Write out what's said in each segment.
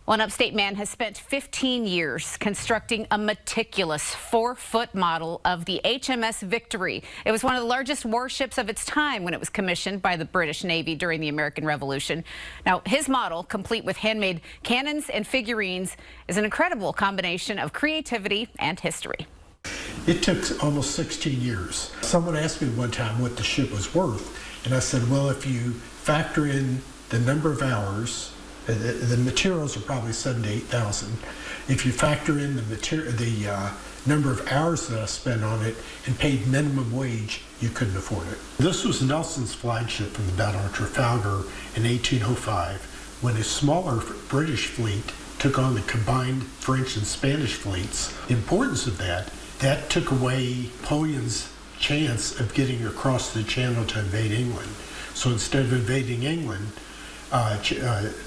Well, an upstate man has spent 15 years constructing a meticulous 4-foot model of the H.M.S. Victory. It was one of the largest warships of its time when it was commissioned by the British Navy during the American Revolution. Now, his model, complete with handmade cannons and figurines, is an incredible combination of creativity and history. It took almost 16 years. Someone asked me one time what the ship was worth, and I said, well, if you factor in the number of hours, the materials are probably 7,000 to 8,000. If you factor in the number of hours that I spent on it and paid minimum wage, you couldn't afford it. This was Nelson's flagship from the Battle of Trafalgar in 1805, when a smaller British fleet took on the combined French and Spanish fleets. The importance of that took away Napoleon's chance of getting across the channel to invade England. So instead of invading England,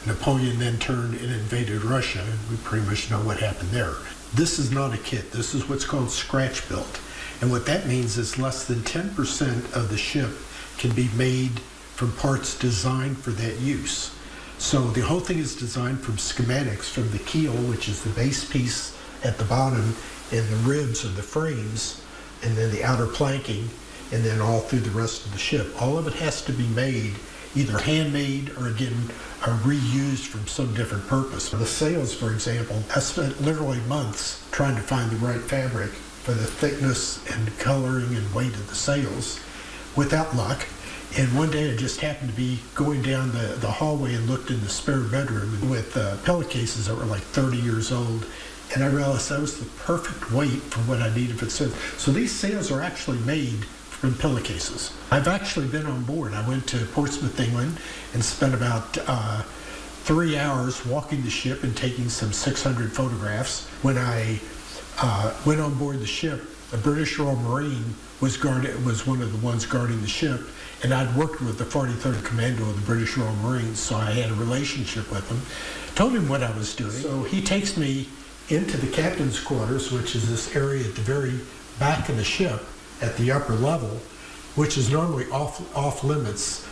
Napoleon then turned and invaded Russia, and we pretty much know what happened there. This is not a kit. This is what's called scratch built. And what that means is less than 10% of the ship can be made from parts designed for that use. So the whole thing is designed from schematics, from the keel, which is the base piece at the bottom, and the ribs or the frames, and then the outer planking, and then all through the rest of the ship. All of it has to be made either handmade or again reused from some different purpose. The sails, for example, I spent literally months trying to find the right fabric for the thickness and coloring and weight of the sails without luck. And one day I just happened to be going down the hallway and looked in the spare bedroom with pillowcases that were like 30 years old. And I realized that was the perfect weight for what I needed for the sails. So these sails are actually made from pillowcases. I've actually been on board. I went to Portsmouth, England, and spent about 3 hours walking the ship and taking some 600 photographs. When I went on board the ship, the British Royal Marine was one of the ones guarding the ship, and I'd worked with the 43rd Commando of the British Royal Marines, so I had a relationship with him. Told him what I was doing. So he takes me into the captain's quarters, which is this area at the very back of the ship, at the upper level, which is normally off limits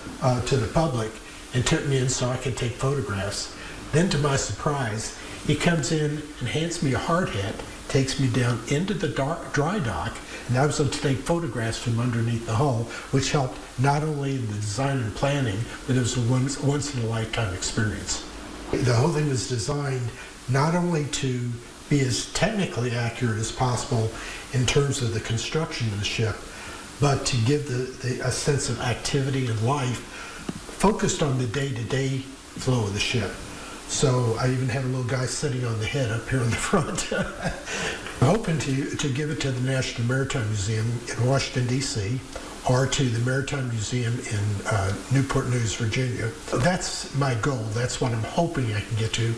to the public, and took me in so I could take photographs. Then to my surprise, he comes in and hands me a hard hat, takes me down into the dry dock, and I was able to take photographs from underneath the hull, which helped not only in the design and planning, but it was a once in a lifetime experience. The whole thing was designed not only to be as technically accurate as possible in terms of the construction of the ship, but to give a sense of activity and life focused on the day-to-day flow of the ship. So I even had a little guy sitting on the head up here in the front. I'm hoping to give it to the National Maritime Museum in Washington, D.C., or to the Maritime Museum in Newport News, Virginia. That's my goal. That's what I'm hoping I can get to.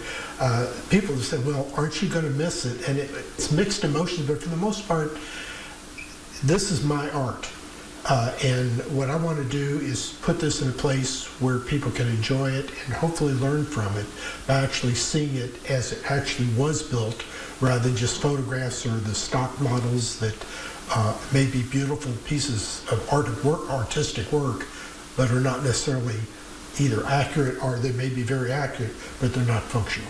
People have said, well, aren't you going to miss it? And it's mixed emotions, but for the most part, this is my art. And what I want to do is put this in a place where people can enjoy it and hopefully learn from it by actually seeing it as it actually was built, rather than just photographs or the stock models that may be beautiful pieces of artistic work, but are not necessarily either accurate, or they may be very accurate, but they're not functional.